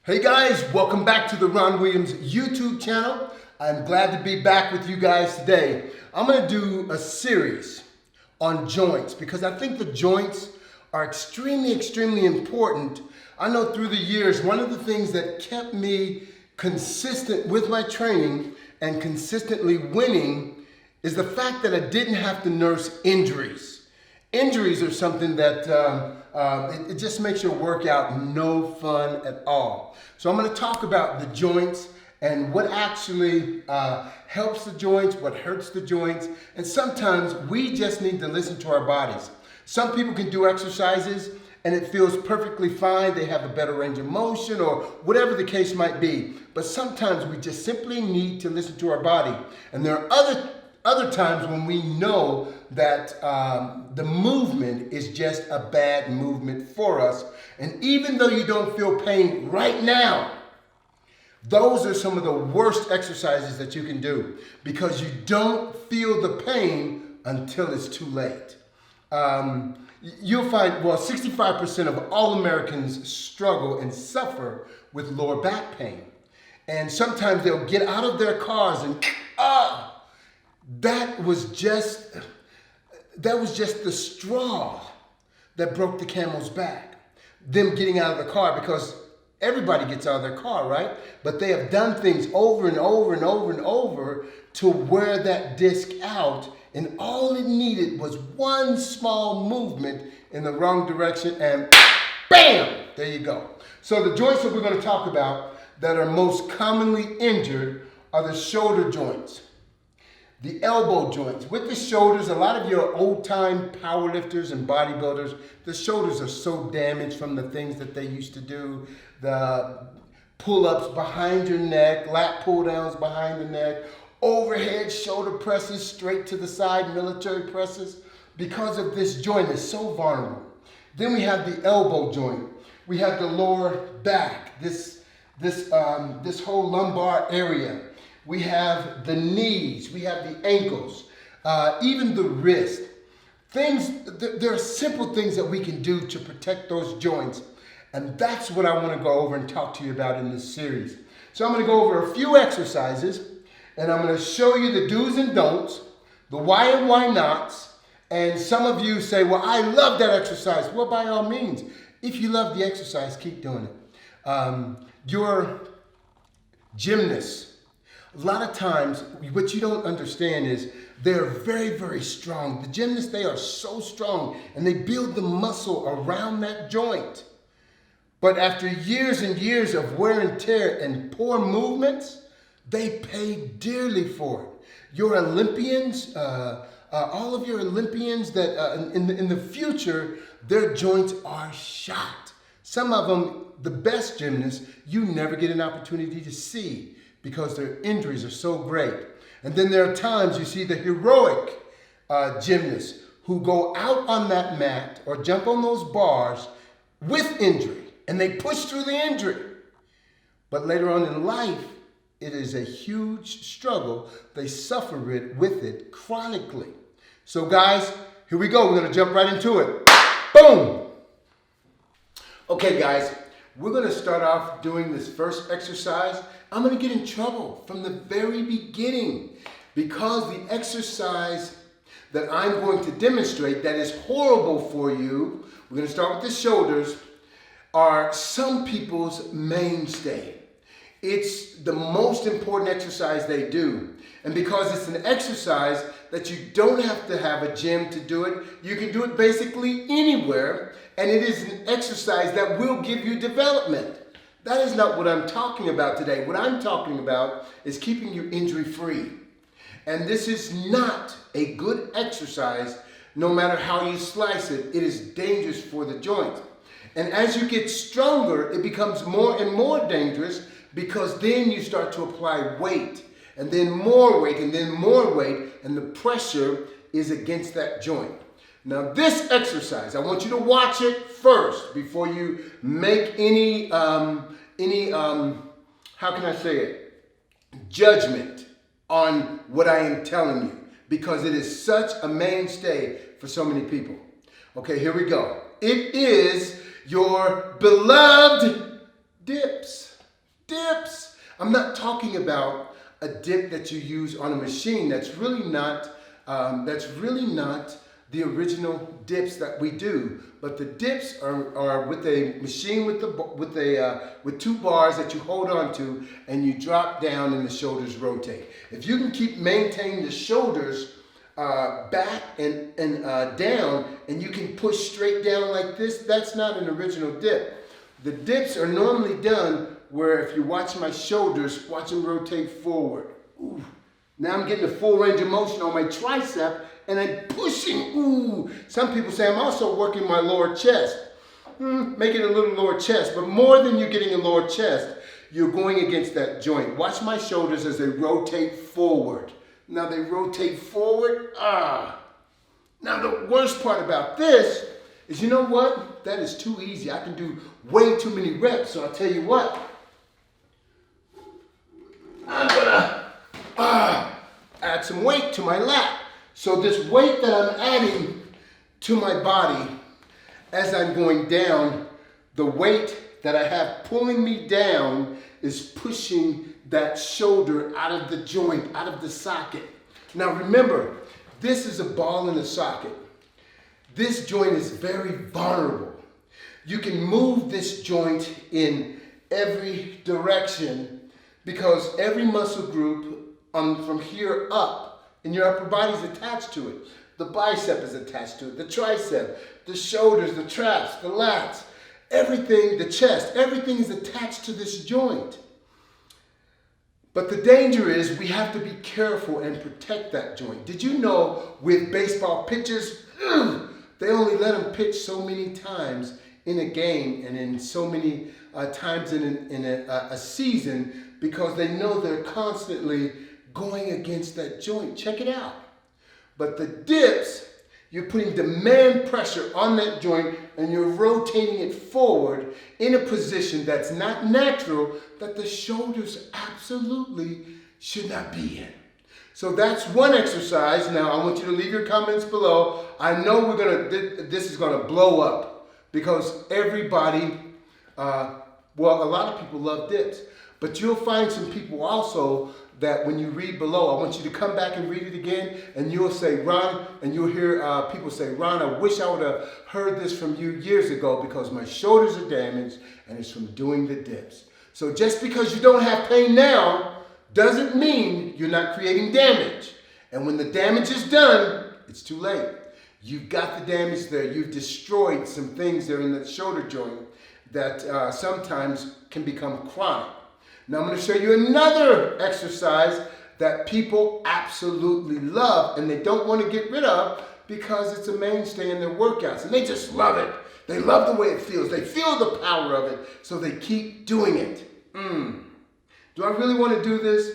Hey guys, welcome back to the Ron Williams YouTube channel. I'm glad to be back with you guys today. I'm going to do a series on joints because I think the joints are extremely important. I know through the years, one of the things that kept me consistent with my training and consistently winning is the fact that I didn't have to nurse injuries. Injuries are something that it just makes your workout no fun at all. So I'm going to talk about the joints and what actually helps the joints, what hurts the joints, and sometimes we just need to listen to our bodies. Some people can do exercises and it feels perfectly fine. They have a better range of motion or whatever the case might be. But sometimes we just simply need to listen to our body. And there are other times when we know that the movement is just a bad movement for us. And even though you don't feel pain right now, those are some of the worst exercises that you can do because you don't feel the pain until it's too late. You'll find, 65% of all Americans struggle and suffer with lower back pain. And sometimes they'll get out of their cars and, that was just the straw that broke the camel's back. Them getting out of the car, because everybody gets out of their car, right? But they have done things over and over to wear that disc out, and all it needed was one small movement in the wrong direction and bam, there you go. So the joints that we're going to talk about that are most commonly injured are the shoulder joints. The elbow joints. With the shoulders, a lot of your old-time powerlifters and bodybuilders, the shoulders are so damaged from the things that they used to do. The pull-ups behind your neck, lat pull-downs behind the neck, overhead shoulder presses straight to the side, military presses. Because of this joint, it's so vulnerable. Then we have the elbow joint. We have the lower back, this whole lumbar area. We have the knees, we have the ankles, even the wrist. There are simple things that we can do to protect those joints. And that's what I want to go over and talk to you about in this series. So I'm going to go over a few exercises, and I'm going to show you the do's and don'ts, the why and why nots. And some of you say, well, I love that exercise. Well, by all means, if you love the exercise, keep doing it. Your gymnasts, a lot of times, what you don't understand is they're very strong. The gymnasts, they are so strong, and they build the muscle around that joint. But after years and years of wear and tear and poor movements, they pay dearly for it. Your Olympians, all of your Olympians that in the future, their joints are shot. Some of them, the best gymnasts, you never get an opportunity to see because their injuries are so great. And then there are times you see the heroic gymnasts who go out on that mat or jump on those bars with injury, and they push through the injury. But later on in life, it is a huge struggle. They suffer with it chronically. So guys, here we go. We're going to jump right into it. Boom! Okay guys, we're going to start off doing this first exercise. I'm going to get in trouble from the very beginning because the exercise that I'm going to demonstrate that is horrible for you, we're going to start with the shoulders, are some people's mainstay. It's the most important exercise they do. And because it's an exercise that you don't have to have a gym to do it, you can do it basically anywhere, and it is an exercise that will give you development. That is not what I'm talking about today. What I'm talking about is keeping you injury-free. And this is not a good exercise, no matter how you slice it. It is dangerous for the joint. And as you get stronger, it becomes more and more dangerous because then you start to apply weight, and then more weight, and then more weight, and the pressure is against that joint. Now this exercise, I want you to watch it first before you make any how can I say it, judgment on what I am telling you, because it is such a mainstay for so many people. Okay, here we go. It is your beloved dips. dips. I'm not talking about a dip that you use on a machine. That's really not the original dips that we do. But the dips are with a machine with two bars that you hold on to, and you drop down and the shoulders rotate. If you can keep maintaining the shoulders back and down, and you can push straight down like this, that's not an original dip. The dips are normally done where if you watch my shoulders, watch them rotate forward. Ooh. Now I'm getting the full range of motion on my tricep, and I'm pushing. Ooh. Some people say I'm also working my lower chest. Make it a little lower chest, but more than you're getting a lower chest, you're going against that joint. Watch my shoulders as they rotate forward. Now they rotate forward. Now the worst part about this is, you know what? That is too easy. I can do way too many reps, so I'll tell you what. I'm gonna add some weight to my lat. So this weight that I'm adding to my body as I'm going down, the weight that I have pulling me down is pushing that shoulder out of the joint, out of the socket. Now remember, this is a ball in a socket. This joint is very vulnerable. You can move this joint in every direction because every muscle group from here up in your upper body is attached to it. The bicep is attached to it, the tricep, the shoulders, the traps, the lats, everything, the chest, everything is attached to this joint. But the danger is we have to be careful and protect that joint. Did you know with baseball pitchers, they only let them pitch so many times in a game and in so many times in a season because they know they're constantly going against that joint. Check it out. But the dips, you're putting demand pressure on that joint and you're rotating it forward in a position that's not natural, that the shoulders absolutely should not be in. So that's one exercise. Now I want you to leave your comments below. I know this is gonna blow up because everybody, a lot of people love dips, but you'll find some people also that when you read below, I want you to come back and read it again, and you'll say, Ron, and you'll hear people say, Ron, I wish I would have heard this from you years ago because my shoulders are damaged and it's from doing the dips. So just because you don't have pain now doesn't mean you're not creating damage. And when the damage is done, it's too late. You've got the damage there. You've destroyed some things there in the shoulder joint that sometimes can become chronic. Now I'm going to show you another exercise that people absolutely love and they don't want to get rid of because it's a mainstay in their workouts and they just love it. They love the way it feels. They feel the power of it, so they keep doing it. Do I really want to do this?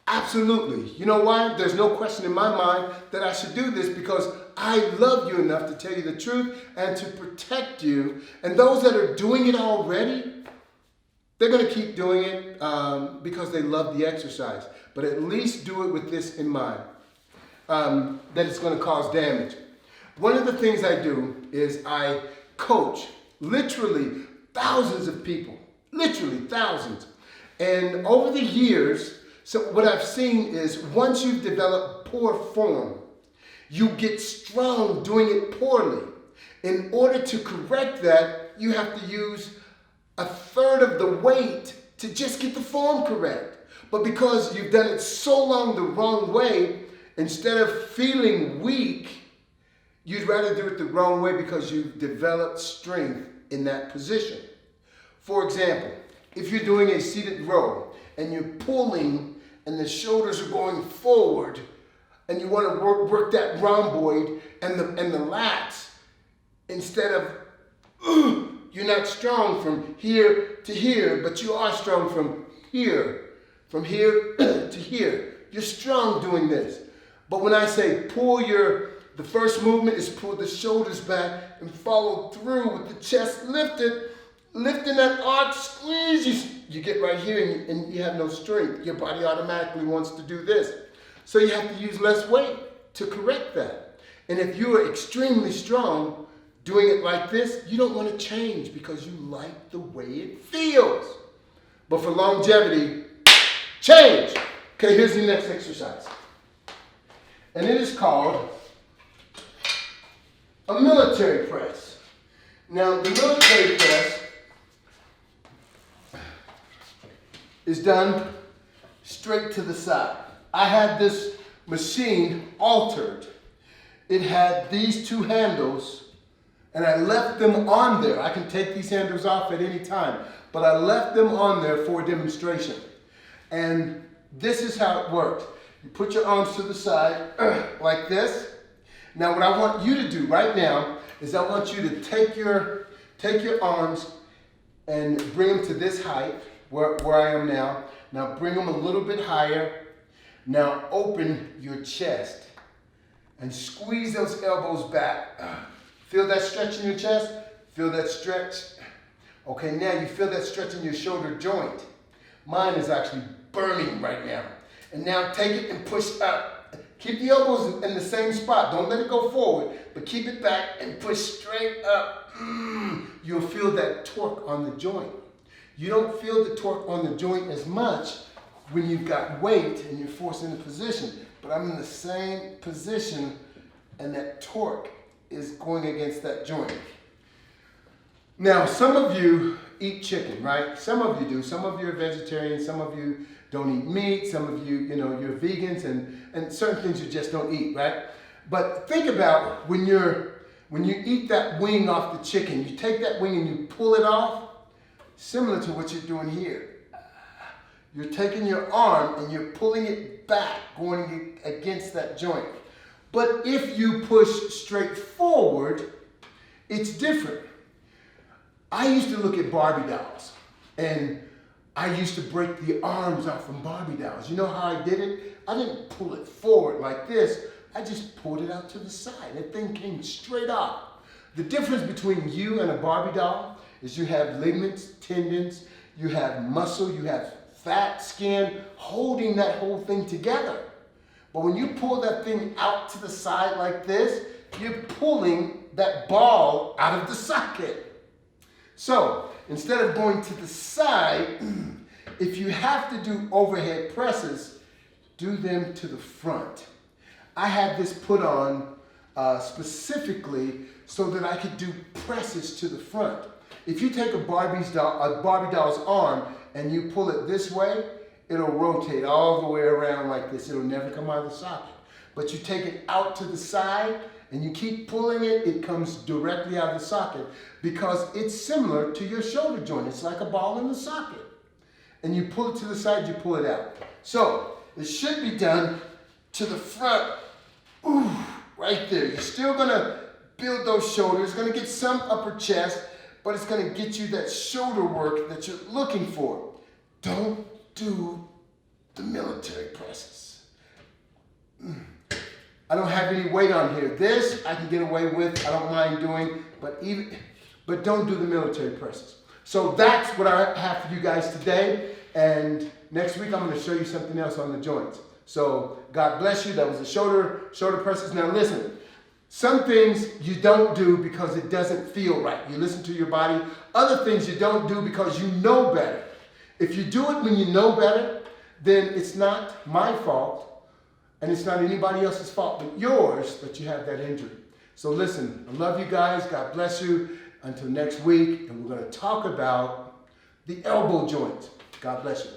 Absolutely. You know why? There's no question in my mind that I should do this because I love you enough to tell you the truth and to protect you. And those that are doing it already, they're going to keep doing it because they love the exercise. But at least do it with this in mind, that it's going to cause damage. One of the things I do is I coach literally thousands of people, literally thousands. And over the years, so what I've seen is once you've developed poor form, you get strong doing it poorly. In order to correct that, you have to use a third of the weight to just get the form correct. But because you've done it so long the wrong way, instead of feeling weak, you'd rather do it the wrong way because you've developed strength in that position. For example, if you're doing a seated row and you're pulling and the shoulders are going forward and you want to work that rhomboid and the lats, instead of you're not strong from here to here, but you are strong from here to here. You're strong doing this. But when I say pull the first movement is pull the shoulders back and follow through with the chest lifted, lifting that arch, squeeze, you get right here and you have no strength. Your body automatically wants to do this. So you have to use less weight to correct that. And if you are extremely strong, doing it like this, you don't want to change because you like the way it feels. But for longevity, change. Okay, here's the next exercise. And it is called a military press. Now, the military press is done straight to the side. I had this machine altered. It had these two handles, and I left them on there. I can take these handles off at any time, but I left them on there for a demonstration. And this is how it worked. You put your arms to the side like this. Now what I want you to do right now is I want you to take your arms and bring them to this height where I am now. Now bring them a little bit higher. Now open your chest and squeeze those elbows back. Feel that stretch in your chest? Feel that stretch? Okay, now you feel that stretch in your shoulder joint. Mine is actually burning right now. And now take it and push up. Keep the elbows in the same spot. Don't let it go forward, but keep it back and push straight up. You'll feel that torque on the joint. You don't feel the torque on the joint as much when you've got weight and you're forced into position. But I'm in the same position and that torque is going against that joint. Now, some of you eat chicken, right? Some of you do. Some of you are vegetarians. Some of you don't eat meat. Some of you, you're vegans and certain things you just don't eat, right? But think about when you eat that wing off the chicken, you take that wing and you pull it off, similar to what you're doing here. You're taking your arm and you're pulling it back, going against that joint. But if you push straight forward, it's different. I used to look at Barbie dolls, and I used to break the arms off from Barbie dolls. You know how I did it? I didn't pull it forward like this. I just pulled it out to the side. That thing came straight off. The difference between you and a Barbie doll is you have ligaments, tendons, you have muscle, you have fat, skin, holding that whole thing together. But when you pull that thing out to the side like this, you're pulling that ball out of the socket. So instead of going to the side, if you have to do overhead presses, do them to the front. I had this put on specifically so that I could do presses to the front. If you take a Barbie doll's arm and you pull it this way, it'll rotate all the way around like this. It'll never come out of the socket. But you take it out to the side and you keep pulling it, it comes directly out of the socket because it's similar to your shoulder joint. It's like a ball in the socket. And you pull it to the side, you pull it out. So it should be done to the front. Ooh, right there. You're still gonna build those shoulders, gonna get some upper chest, but it's gonna get you that shoulder work that you're looking for. Don't do the military presses. I don't have any weight on here. This I can get away with. I don't mind doing, but don't do the military presses. So that's what I have for you guys today. And next week I'm going to show you something else on the joints. So God bless you. That was the shoulder presses. Now listen, some things you don't do because it doesn't feel right. You listen to your body. Other things you don't do because you know better. If you do it when you know better, then it's not my fault. And it's not anybody else's fault but yours that you have that injury. So listen, I love you guys. God bless you. Until next week, and we're going to talk about the elbow joint. God bless you.